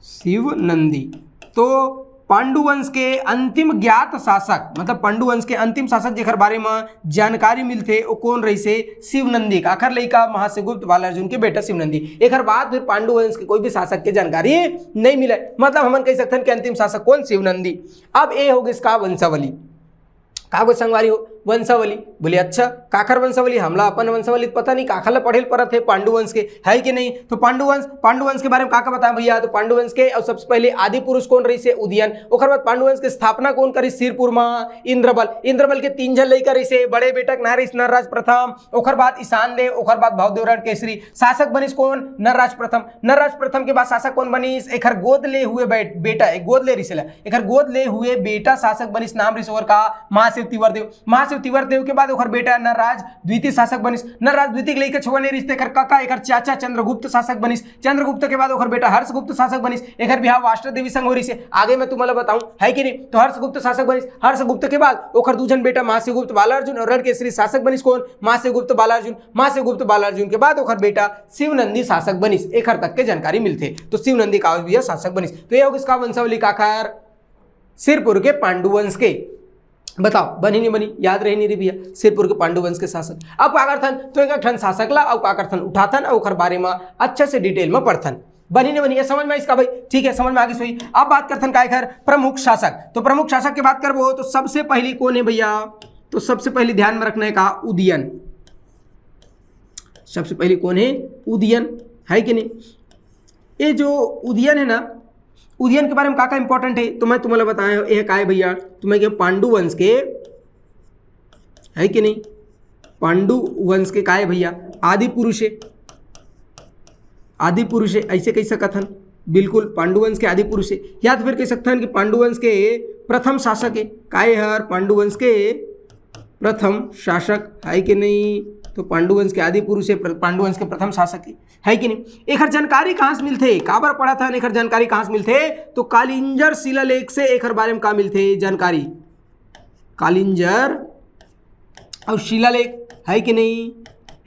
शिवनंदी। तो पांडुवंश के अंतिम ज्ञात शासक, मतलब पांडुवंश के अंतिम शासक जेकर बारे में जानकारी मिलते वो कौन रही से? शिवनंदी। आखिर लइका महाशिवगुप्त बालार्जुन के बेटा शिवनंदी। एक बाद फिर पांडुवंश के कोई भी शासक के जानकारी नहीं मिले, मतलब हम कह सकते हैं कि अंतिम शासक कौन? शिवनंदी। अब ये होगी इसका वंशावली, का संगवारी हो? वंशावली। बोले अच्छा काखर वंशावली? हमला अपन वंशावली पता नहीं, काखर पढ़े परत है पांडुवंश के, है कि नहीं? तो पांडुवंश के बारे में का बताया भैया? तो पांडुवंश के और सबसे पहले आदि पुरुष कौन रही से? उदयन। ओखर बाद पांडुवंश के स्थापना कौन करी? सिरपुर में इंद्रबल। इंद्रबल के 3 जन लेकर रही से, बड़े बेटक नरराज प्रथम, ओखर बाद ईशान देव, ओखर बाद भवदेव रणकेसरी। शासक बनिस कौन? नरराज प्रथम। नरराज प्रथम के बाद शासक कौन बनिस? एखर गोद ले हुए बेटा, एक गोद ले रही से, एखर गोद ले हुए बेटा शासक बनिस, नाम रही का महाशिवतिवर देव। महाशिवतिवर देव के बाद ओखर बेटा नरराज द्वितीय शासक बनिस। नरराज द्वितीय के लेकर छवने रिश्ते कर काका एकर चाचा चंद्रगुप्त शासक बनिस। चंद्रगुप्त के बाद ओखर बेटा हर्षगुप्त शासक बनिस। एकर बिहाव वाष्ट देवी संग हो रही से, आगे मैं तुम्हारा बताऊं, है कि नहीं? तो हर्षगुप्त शासक बनिस। हर्षगुप्त के बाद ओखर दूजन बेटा महाशिवगुप्त बालार्जुन और रणकेसरी शासक बनिस कौन? महाशिवगुप्त बालार्जुन। महाशिवगुप्त बालार्जुन के बाद ओखर बेटा शिवनंदी शासक बनिस। एकर तक के जानकारी मिलते, तो शिवनंदी का भी शासक बनिस। तो यह होगी इसका वंशावली काखर सिरपुर के पांडुवंश के। बताओ बनी नहीं बनी? याद रही नहीं रही भैया? सिरपुर के पांडुवंश के शासक। अब का करथन? तो एक ठन शासक ला और का करथन उठाथन और ओखर बारे में अच्छे से डिटेल में पढ़थन। बनी नहीं बनी? समझ में इसका भाई? ठीक है, समझ में आगे सोई। अब बात करथन का खैर प्रमुख शासक। तो प्रमुख शासक की बात करबो तो सबसे पहली कौन है भैया? तो सबसे पहले ध्यान में रखना है का उदयन। सबसे पहले कौन है? उदयन, है कि नहीं? ये जो उदयन है ना, उदयन के बारे में का इंपॉर्टेंट है तो मैं तुम्हें बताया यह का है भैया? तुम्हें क्या पांडुवंश के, है कि नहीं? पांडुवंश के का है भैया? आदि पुरुष है, आदि पुरुष है, ऐसे कह सकत हन। बिल्कुल पांडुवंश के आदि पुरुष है, या तो फिर कह सकते हैं कि पांडुवंश के प्रथम शासक है। काय हर? पांडुवंश के प्रथम शासक, है कि नहीं? तो पांडुवंश के आदि पुरुष है, पांडुवंश के प्रथम शासक है कि नहीं? एक जानकारी कहाँ से मिलते? काबर पढ़ा था एक जानकारी कहाँ से मिलते? तो कालिंजर शिलालेख से एक बारे में कहाँ मिलते जानकारी? कालिंजर और शिलालेख, है कि नहीं?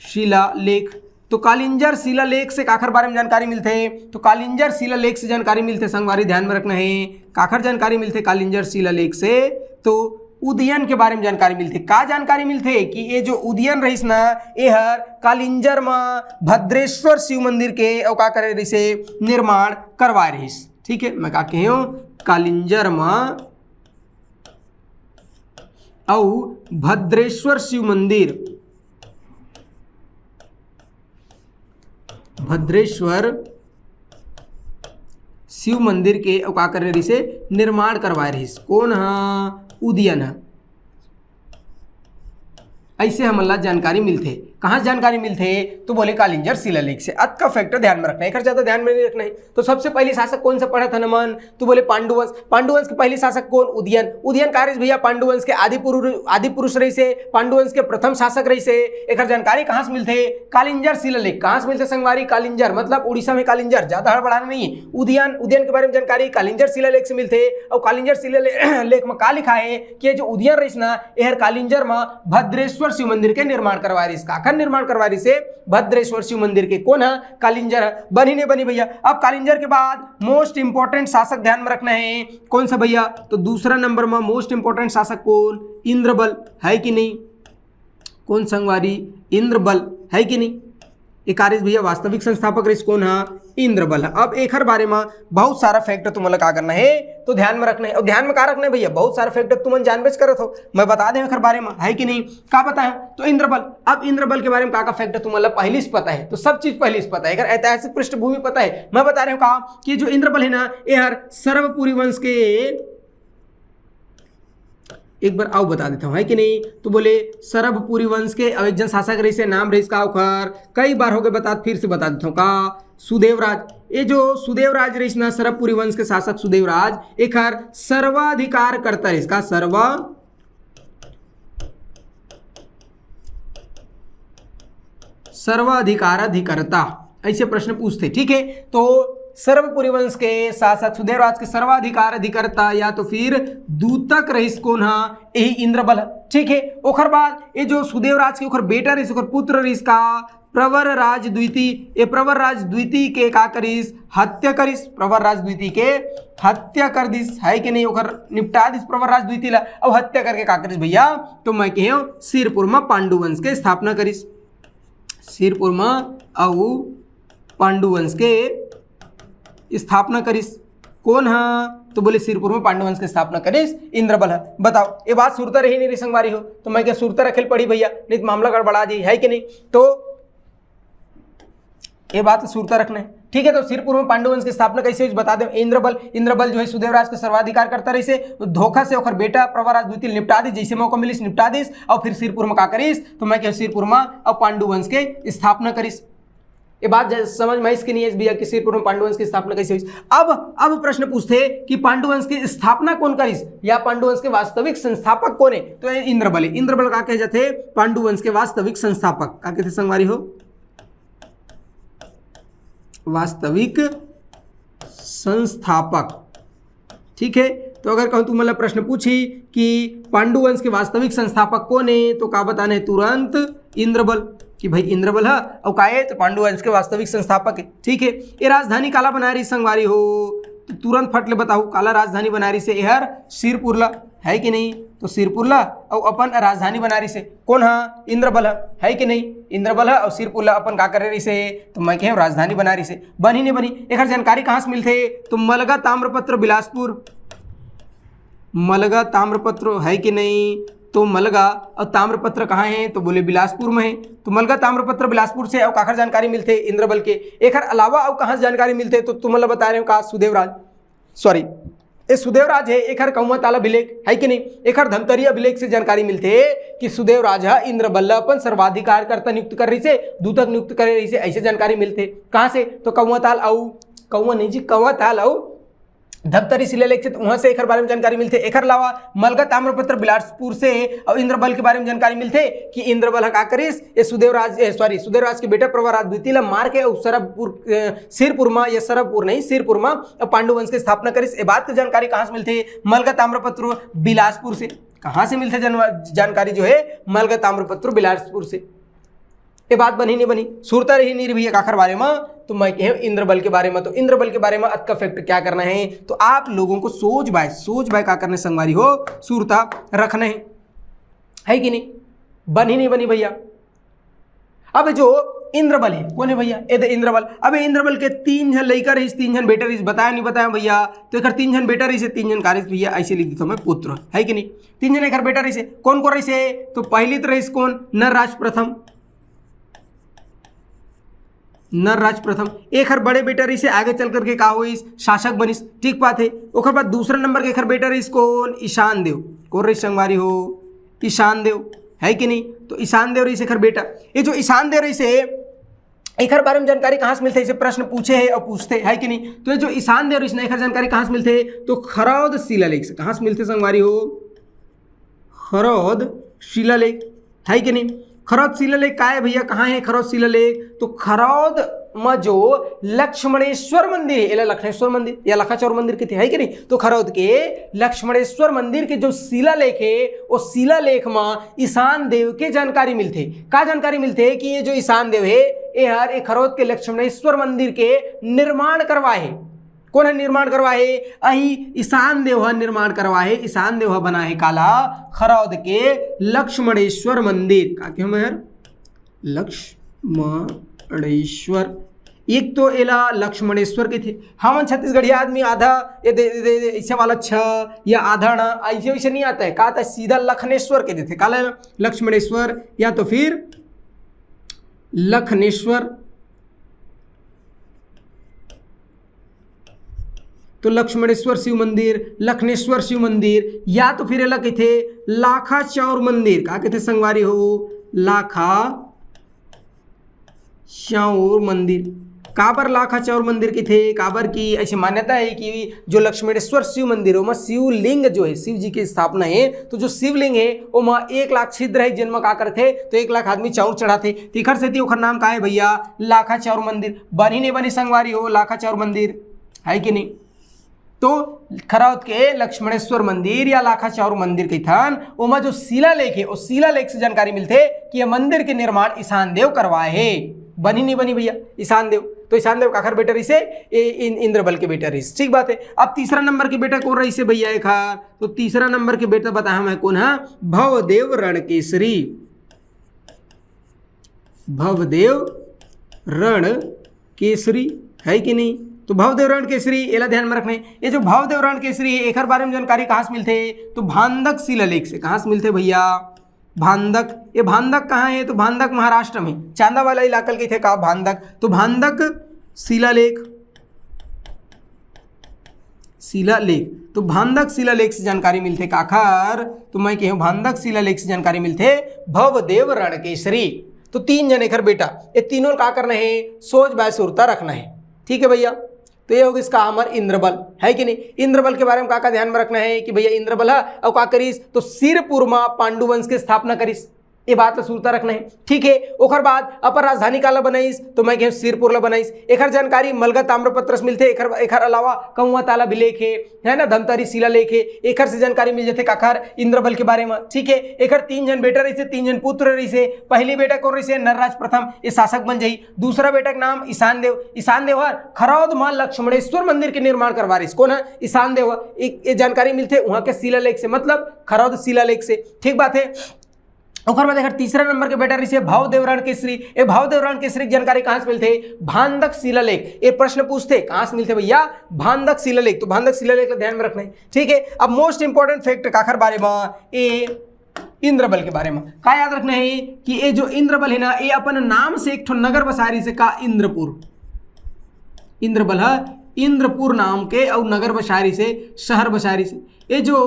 शिलालेख। तो कालिंजर शिलालेख से काखर बारे में जानकारी मिलते? तो कालिंजर शिलालेख से जानकारी मिलते संगवारी, ध्यान में रखना है। काखर जानकारी मिलते? कालिंजर शिलालेख से। तो उदयन के बारे में जानकारी मिलते। का जानकारी मिलते? कि ये जो उदयन रहीस ना, ये हर कालिंजर में भद्रेश्वर शिव मंदिर के और का करे रही से निर्माण करवाए रहीस। ठीक है, मैं का कहूँ कालिंजर में और भद्रेश्वर शिव मंदिर, भद्रेश्वर शिव मंदिर के का कर रही से निर्माण करवा रही। कौन हाँ? उदयन है। ऐसे हमला जानकारी मिलते। कहाँ से जानकारी मिलते? तो बोले कालिंजर शिलालेख से। अत का फैक्टर ध्यान में रखना है, एक ज्यादा ध्यान में नहीं रखना है। तो सबसे पहले शासक कौन सा पढ़ा था नमन? तो बोले पांडुवंश। पांडुवंश के पहले शासक कौन? उदयन। उदयन कार्य भैया पांडुवंश के आदि पुरुष रही से, पांडुवंश के प्रथम शासक रही से। एक जानकारी कहाँ से मिलते? कालिंजर शिलालेख। कहाँ से मिलते संगवारी? कालिंजर मतलब उड़ीसा में कालिंजर, ज्यादा हड़बड़ाना नहीं है। उदयन के बारे में जानकारी कालिंजर शिलालेख से मिलते। और कालिंजर शिलालेख में का लिखा है कि जो उदयन रही ना, यह कालिंजर में भद्रेश्वर शिव मंदिर के निर्माण करवा रही। काखर निर्माण करवा रही से? भद्रेश्वर शिव मंदिर के। कौन है? कालिंजर है। बनी नहीं बनी भैया? अब कालिंजर के बाद मोस्ट इंपॉर्टेंट शासक ध्यान में रखना है, कौन सा भैया? तो दूसरा नंबर में मोस्ट इंपॉर्टेंट शासक कौन? इंद्रबल है कि नहीं? कौन संगवारी? इंद्रबल है कि नहीं? एक भैया वास्तविक संस्थापक रही कौन है? इंद्रबल है। अब एक हर बारे में बहुत सारा फैक्टर तुम्हें क्या करना है? तो ध्यान में रखना है। और ध्यान में क्या रखना है भैया? बहुत सारा फैक्टर तुम जानबूझ कर हो, मैं बता दें एक हर बारे में है कि नहीं? क्या पता है? तो इंद्रबल। अब इंद्रबल के बारे में का फैक्टर तुम्हें पहले से पता है, तो सब चीज पहले से पता है। अगर ऐतिहासिक पृष्ठभूमि पता है, मैं बता रहा हूँ कहा कि जो इंद्रबल है ना, यह सर्वपुरी वंश के, एक बार आओ बता देता हूं है कि नहीं? तो बोले सरभपुरी वंश के एक जन शासक रही से, नाम रही का उखर कई बार हो गए बता, फिर से बता देता हूं का सुदेवराज। ये जो सुदेवराज रही ना, सरभपुरी वंश के शासक सुदेवराज, एक हर सर्वाधिकार करता रही का सर्वाधिकारता, ऐसे प्रश्न पूछते। ठीक है, तो सर्वपुरी वंश के शासक सुदेवराज के सर्वाधिकार अधिकर्ता या तो फिर दूतक रहीस कौन है? यही इंद्रबल। ठीक है, ओखर बाद ये जो सुदेवराज के ओखर बेटा रहीस, ओखर पुत्र रहीस का प्रवरराज द्वितीय। ये प्रवरराज द्वितीय के का करीस? हत्या करीस। प्रवरराज द्वितीय के हत्या कर दिस है कि नहीं? ओखर निपटा दिस प्रवरराज द्वितीय ला। अब हत्या करके का करीस भैया? तो मैं कह सिरपुर में पांडुवंश के स्थापना करीस। सिरपुर में औ पांडुवंश के स्थापना करीस। कौन है? तो बोले सिरपुर में पांडुवंश की स्थापना करीस इंद्रबल है। बताओ ये बात सुरता रही नहीं रही संगवारी हो? तो मैं क्या सुरता रखेल पड़ी भैया? नहीं तो मामला गड़बड़ा जाए है कि नहीं? तो ये बात सुरता रखना है। ठीक है, तो सिरपुर में पांडुवंश की स्थापना कैसे हुई बता दें। इंद्रबल जो है सुदेवराज के सर्वाधिकार करता रही से, धोखा से ओखर बेटा प्रवरराज द्वितीय निपटा दी, जैसे मौका मिलिस निपटा दिस। और फिर सिरपुर में का करीस? तो मैं क्या सिरपुर में अब पांडुवंश के स्थापना करीस। ये बात समझ में इसकी नहीं है भैया कि सिरपुर में पांडुवंश की स्थापना कैसे हुई। अब प्रश्न पूछते कि पांडुवंश की स्थापना कौन करीस या पांडुवंश के वास्तविक संस्थापक कौन है? तो इंद्रबल है। इंद्रबल का कहे जाते पांडुवंश के वास्तविक संस्थापक। का कहते संगवारी हो? वास्तविक संस्थापक। ठीक है, तो अगर कहूं तुम मतलब प्रश्न पूछी कि पांडुवंश के वास्तविक संस्थापक कौन है, तो का बताना है? तुरंत इंद्रबल, कि भाई इंद्रबल है और का है? तो पांडुवंश के वास्तविक संस्थापक है। ठीक है, ये राजधानी काला बना रही संगवारी हो? तो तुरंत फट ले बताओ काला राजधानी बना रही से यह सिरपुरला है कि नहीं? तो सिरपुरला और अपन राजधानी बना रही से कौन है? इंद्रबल है कि नहीं? इंद्रबल है और सिरपुरला अपन का कर रही से? तो मैं कह राजधानी बना रही से। बनी नहीं बनी? एक जानकारी कहाँ से मिलते? तो मलगा ताम्रपत्र बिलासपुर। मलगा ताम्रपत्र है कि नहीं? तो मलगा और ताम्रपत्र कहाँ है? तो बोले बिलासपुर में है। तो मलगा ताम्रपत्र बिलासपुर से और काखर जानकारी मिलते इंद्रबल के। एक अलावा और कहाँ से जानकारी मिलते? तो तुम मतलब बता रहे हो का सुदेवराज, सॉरी ये सुदेवराज है। एक कौवा ताला अभिलेख है कि नहीं? एक धमतरी अभिलेख से जानकारी मिलते कि सुदेवराज है इंद्रबल अपन सर्वाधिकार कर्ता नियुक्त कर रही से, दूतक नियुक्त कर रही से, ऐसे जानकारी मिलते। कहाँ से? तो कौवा ताल औ कौवा नहीं जी, कौवा ताल औ धमतरी शिलालेख से, वहां से एक बारे में जानकारी मिलते। एक अलावा मलगा ताम्रपत्र बिलासपुर से और इंद्रबल के बारे में जानकारी मिलते कि इंद्रबल का करीस ये सुदेवराज के बेटा प्रवरराज द्वितीय मार के सिरपुर में, या सरभपुर नहीं सिरपुर में पांडुवंश की स्थापना करीस। ये बात की जानकारी कहाँ से मिलती? मलगा ताम्रपत्र बिलासपुर से। कहाँ से मिलते जानकारी जो है? मलगा ताम्रपत्र बिलासपुर से। ये बात बनी नहीं बनी? सुरता रही नहीं रही आखिर बारे में? तो मैं कह इंद्रबल के बारे में। तो इंद्रबल के बारे में अत का फैक्ट क्या करना है? तो आप लोगों को सोच बाय क्या करने संगवारी हो? सुरता रखना है कि नहीं? बनी नहीं बनी भैया? अब जो इंद्रबल है कौन है भैया? ये इंद्रबल। अब इंद्रबल के 3 जन लड़का रही, 3 जन बेटा रही, बताया नहीं बताया भैया? तो एक 3 जन बेटा रही से, 3 जन कारिस भैया, ऐसे लिख देता हूं मैं पुत्र है कि नहीं? 3 जन एक बेटा रही से। कौन कौन रही से? तो पहली तो रही कौन? नरराज प्रथम। नरराज प्रथम। एक हर बड़े बेटा रही से आगे चल करके का हुई शासक बनिस, ठीक बात है। ओकर बाद दूसरा नंबर के एक हर बेटा रही कौन, ईशान देव। कौन रही संगवारी हो, ईशान देव, है कि नहीं। तो ईशान देव रही से खर बेटा, ये जो ईशान देव रही से एक हर बारे में जानकारी कहाँ से मिलते है, इसे प्रश्न पूछे है और पूछते है कि नहीं। तो ये जो ईशान देव रही से एक हर जानकारी कहाँ से मिलते है, तो खरौद शिलालेख से। कहाँ से मिलते संगवारी हो, खरौद शिलालेख, है कि नहीं। खरौद शिलालेख का है भैया, कहाँ है खरौद शिलालेख, तो खरौद में जो लक्ष्मणेश्वर मंदिर है, लखनेश्वर मंदिर या लखाचौर मंदिर के थे, है कि नहीं। तो खरौद के लक्ष्मणेश्वर मंदिर के जो शिलालेख है, वो शिलालेख में ईशान देव के जानकारी मिलते। का जानकारी मिलते है कि ये जो ईशान देव है ये हर एक खरौद के लक्ष्मणेश्वर मंदिर के निर्माण करवाए। कौन है निर्माण करवाए, अही ईशान देव निर्माण करवाए। ईशान देव बना है काला खरौद के लक्ष्मणेश्वर मंदिर का, क्यों मेहर लक्ष्मणेश्वर। एक तो एला लक्ष्मणेश्वर के थे। हम छत्तीसगढ़ी आदमी आधा ऐसे वाला छ या आधा न ऐसे वैसे नहीं आता है, कहा था सीधा लखनेश्वर के थे, काला लक्ष्मणेश्वर या तो फिर लखनेश्वर। तो लक्ष्मणेश्वर शिव मंदिर, लखनेश्वर शिव मंदिर, या तो फिर अलग थे लाखाचौर मंदिर। का कहते संगवारी हो, लाखाचौर मंदिर। काबर लाखाचौर मंदिर के थे, काबर की ऐसी मान्यता है कि जो लक्ष्मणेश्वर शिव मंदिर है वहाँ शिवलिंग जो है, शिव जी की स्थापना है। तो जो शिवलिंग है वो वहाँ 1 लाख छिद्र है, जिनमें का करते तो 1 लाख आदमी चाउर चढ़ाते। तिखर से ओखर नाम का है भैया लाखाचौर मंदिर। बनी नहीं बनी संगवारी हो लाखाचौर मंदिर, है कि नहीं। तो खरौद के लक्ष्मणेश्वर मंदिर या लाखाचौर मंदिर के थान ओमा जो शिलालेख है, उस शिलालेख से जानकारी मिलते कि यह मंदिर के निर्माण ईशान देव करवाए है। बनी नहीं बनी भैया ईशान देव। तो ईशान देव काखर बेटा रही से इंद्रबल के बेटा रही, ठीक बात है। अब तीसरा नंबर के बेटा कौन रही से भैया एक हार, तो तीसरा नंबर के बेटा बताया मैं कौन है, भवदेव रणकेसरी। भवदेव रणकेसरी, है कि नहीं। तो भवदेव रणकेसरी एला ध्यान में रखना है। ये जो भवदेव रणकेसरी है एक बारे में जानकारी कहाँ से मिलते, तो भांदक शिलालेख से। कहाँ से मिलते भैया, भांदक। ये भांदक कहाँ है, तो भांदक महाराष्ट्र में चांदा वाला इलाका के थे, कहा भांदक। तो भांदक शिलालेख, शिलालेख। तो भांदक शिलालेख से जानकारी मिलते काखर, तो मैं कहूँ भांदक शिलालेख से जानकारी मिलते भवदेव रणकेसरी। तो 3 जने खर बेटा, ये तीनों का करना है, सोच बाय सुरता रखना है, ठीक है भैया। तो ये होगा इसका अमर इंद्रबल, है कि नहीं। इंद्रबल के बारे में का ध्यान में रखना है कि भैया इंद्रबल है और का करीस, तो सिरपुर में पांडु वंश की स्थापना करीस, ये बात सुरता रखना है, ठीक है। ओखर बाद अपर राजधानी काला बनाईस, तो मैं कहूँ सिरपुर ला बनाईस। एक जानकारी मलगा ताम्रपत्र से मिलते, एक अलावा कौआ ताला भी लेख है ना, धमतारी शिला लेख है, एक से जानकारी मिल जाते काखर इंद्रबल के बारे में, ठीक है। एक 3 जन बेटा रही से, 3 जन पुत्र रही से। पहली बेटा कौन रही से, नरराज प्रथम, ये शासक बन जाई। दूसरा बेटा का नाम ईशान देव। ईशान देव खरौद मां लक्ष्मणेश्वर मंदिर के निर्माण करवा रही, कौन है, ईशान देव। ये जानकारी मिलते वहां के शिलालेख से, मतलब खरौद शिलालेख से, ठीक बात है। और बाद अगर तीसरा नंबर के बेटा रही से भवदेव रणकेसरी। ये भवदेव रणकेसरी की जानकारी कहां से मिलते, भांदक शिलालेख। ये प्रश्न पूछते कहां से मिलते भैया, भांदक शिलालेख। तो भांदक शिलालेख का ध्यान में रखना है, ठीक है। अब मोस्ट इंपॉर्टेंट फैक्ट काखर बारे में, ये इंद्रबल के बारे में का याद रखना है कि ये जो इंद्रबल है ना, ये अपन नाम से एक ठो नगर बसारी से का इंद्रपुर। इंद्रबल है इंद्रपुर नाम के और नगर बसारी से, शहर बसारी से। ये जो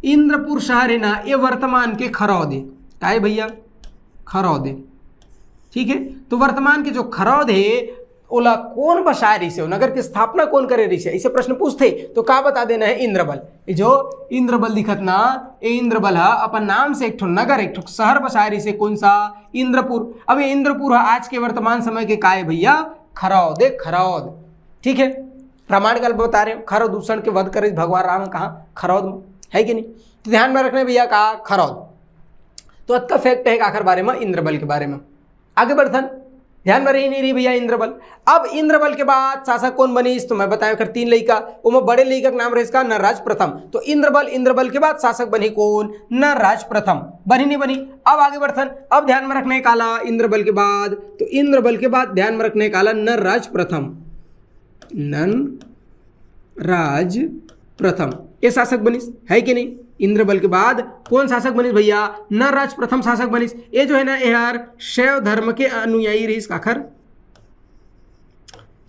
इंद्रपुर शहर है ना, ये वर्तमान के खरौद है, क्या है भैया, खरौद है, ठीक है। तो वर्तमान के जो खरौद है ओला कौन बसाए रही से, नगर की स्थापना कौन करे रही से, ऐसे प्रश्न पूछते तो का बता देना है, इंद्रबल। ये जो इंद्रबल दिखत ना, ये इंद्रबल है अपन नाम से एक ठो नगर, एक ठो शहर बसाए रही से, कौन सा, इंद्रपुर। अब ये इंद्रपुर है आज के वर्तमान समय के का है भैया, खरौद है, खरौद, ठीक है। प्रमाण कल बता रहे हो, खरौद दूषण के वध करे भगवान राम कहाँ, खरौद में, है कि नहीं। तो ध्यान में रखना भैया का खरौद। तो अत का फैक्ट है आखिर बारे में इंद्रबल के बारे में। आगे बढ़थन, ध्यान में रही नहीं रही भैया इंद्रबल। अब इंद्रबल के बाद शासक कौन बनीस, तो मैं बताया कर 3 लड़का, वो बड़े लड़का का नाम रहे इसका नरराज प्रथम। तो इंद्रबल के बाद शासक बनी कौन, नरराज प्रथम। बनी नहीं बनी। अब आगे बढ़थन, अब ध्यान में रखने काला इंद्रबल के बाद, तो इंद्रबल के बाद ध्यान में रखने काला नरराज प्रथम। नरराज प्रथम ये शासक बनीस, है कि नहीं। इंद्रबल के बाद कौन शासक बनिस भैया, नरराज प्रथम शासक बनिस। ये जो है ना यार शैव धर्म के अनुयायी रहीस, काखर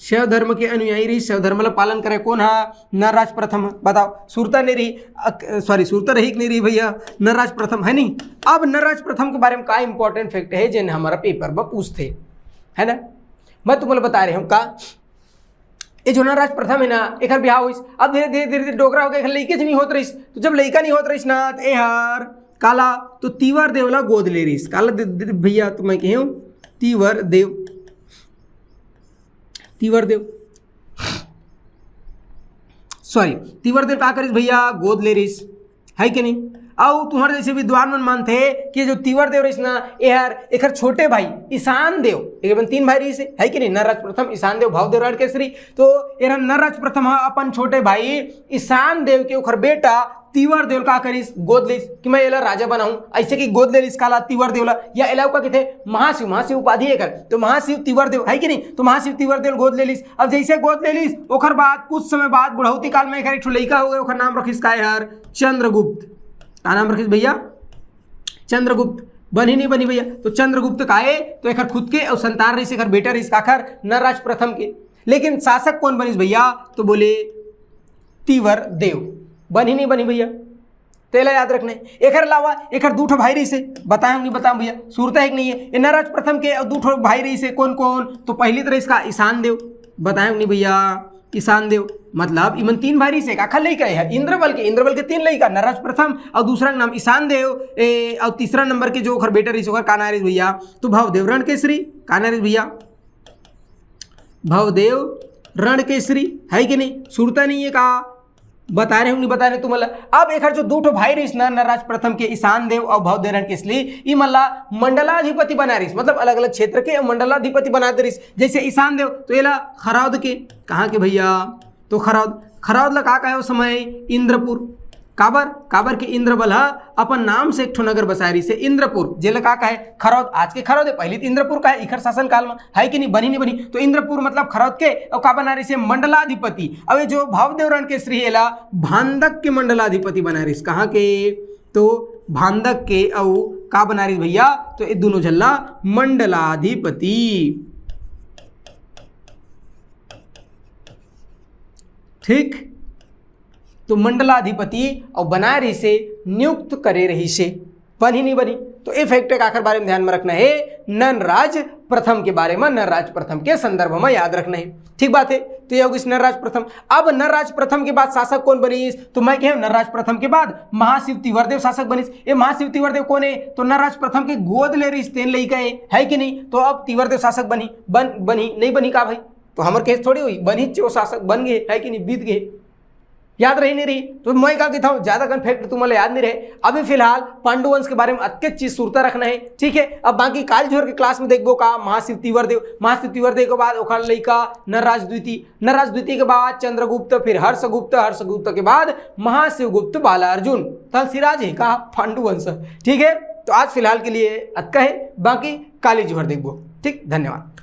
शैव धर्म के अनुयायी रही, शैव धर्म का पालन करे कौन हा? नरराज प्रथम। बताओ सुरता नहीं रही, सॉरी सुरता रही कि नहीं रही भैया? नरराज प्रथम है नहीं। अब नरराज प्रथम के बारे में का इंपॉर्टेंट फैक्ट है जिन्हें हमारा पेपर में पूछते है ना, मैं तुम्हें बता रही हूँ का ये जो नरराज प्रथम है ना, एक ब्याह हुई, अब धीरे धीरे धीरे धीरे डोगरा हो गया, लड़के नहीं होत रही, तो जब लड़का नहीं होत रही ना तो यार काला तो तीवर देवला गोद ले रही, काला भैया तो मैं कहूँ तीवर देव, तीवर देव सॉरी तीवर देव का करिस भैया? गोद ले रहीस है कि नहीं? और तुम्हारे जैसे विद्वान मन मानते कि जो तीवर देव रहीस ना यार एक छोटे भाई ईशान देव, एक 3 भाई रही से है कि नहीं? नरराज प्रथम, ईशान देव, भवदेव रणकेसरी। तो यार नरराज प्रथम अपन छोटे भाई ईशान देव के ओखर बेटा तीवर देव का करिस? गोद लिस कि मैं एला राजा बनाऊं, ऐसे कि गोद ले लिस काला तीवर देवला, या एलाव का कहते महाशिव, महाशिव उपाधि है कर, तो महाशिव तीवर देव है कि नहीं? तो महाशिव तीवर देव गोद ले लिस। अब जैसे गोद ले लिस ओखर बाद कुछ समय बाद बुढ़ौती काल में एक लड़का हो गया, ओखर नाम रखिस का यार? चंद्रगुप्त। का नाम रखिस भैया? चंद्रगुप्त। बनी नहीं बनी भैया? तो चंद्रगुप्त का है तो एक खुद के और संतान रही से बेटा रही काखर नरराज प्रथम के। लेकिन शासक कौन बनिस भैया? तो बोले तीवर देव। बनी नहीं बनी भैया? तेला याद रखना है। एक अलावा एक 2 भाई रही से बताएं नहीं बताऊं भैया? सूरता है कि नहीं है? नरराज प्रथम के और 2 भाई रही से कौन कौन? तो पहली तरह इसका ईशान देव, बताएं नहीं भैया? ईशान देव मतलब इमन 3 भाई रही से काखा लड़का है इंद्रबल के, इंद्रबल के 3 लड़का, नरराज प्रथम और दूसरा नाम ईशान देव, और तीसरा नंबर के जो ओखर बेटा रही ओखर का नाम रही भैया? तो भवदेव रणकेसरी। का नाम रही भैया? भवदेव रणकेसरी है कि नहीं? सूरता नहीं है का? बता रहे नहीं बता रहे तुम? अब एक जो 2 भाई रही ना नरराज प्रथम के ईशान देव और भवदेव रणकेसरी, ई मल्ला मंडलाधिपति बना रही, मतलब अलग अलग क्षेत्र के मंडलाधिपति बना दे रही। जैसे ईशान देव तो एला खरौद के, कहाँ के भैया? तो खरौद, खरौद ला का है उस समय? इंद्रपुर। काबर? काबर के इंद्रबल अपन नाम से एक ठो नगर बसा रही से इंद्रपुर, जेल का है? खरौद। आज के खरौद है, पहले तो इंद्रपुर का है इखर शासन काल में है कि नहीं? बनी नहीं बनी? तो इंद्रपुर मतलब खरौद के, और का बना रही से? मंडलाधिपति। अब जो भवदेव रणकेसरी एला भांदक के मंडलाधिपति बना रही, कहाँ के? तो भांदक के। और का बना रही भैया? तो ये दोनों झल्ला मंडलाधिपति। ठीक, तो मंडलाधिपति और बना रही से नियुक्त करे रही से, बनी नहीं बनी? तो ये फैक्ट का आखिर बारे में ध्यान में रखना है, नरराज प्रथम के बारे में, नरराज प्रथम के संदर्भ में याद रखना है। ठीक बात है? तो ये होगी नरराज प्रथम। अब नरराज प्रथम के बाद शासक कौन बनी? तो मैं कहूँ नरराज प्रथम के बाद महाशिव तीवरदेव शासक बनी। ये महाशिव तीवरदेव कौन है? तो नरराज प्रथम के गोद ले रही तेन लई गए है कि नहीं? तो अब तीवरदेव शासक बनी। बनी नहीं बनी का भाई? तो हमारे केस थोड़ी हुई, बनी वो शासक बन गए है कि नहीं? बीत गए, याद रही नहीं रही? तो मैं क्या कहता हूँ ज्यादा कन फैक्ट तुम्हारे याद नहीं रहे। अभी फिलहाल पांडुवंश के बारे में अच्छी चीज सुरता रखना है, ठीक है? अब बाकी काल जोहर के क्लास में देखबो का महाशिव तीवरदेव, महाशिव तीवरदेव के बाद ओखर लइका नरराज द्वितीय, नरराज द्वितीय के बाद चंद्रगुप्त, फिर हर्षगुप्त, हर्षगुप्त के बाद महाशिवगुप्त बालार्जुन, तलसिराज है का पांडुवंश। ठीक है, तो आज फिलहाल के लिए अतका है, बाकी काली जोहर देखबो। ठीक, धन्यवाद।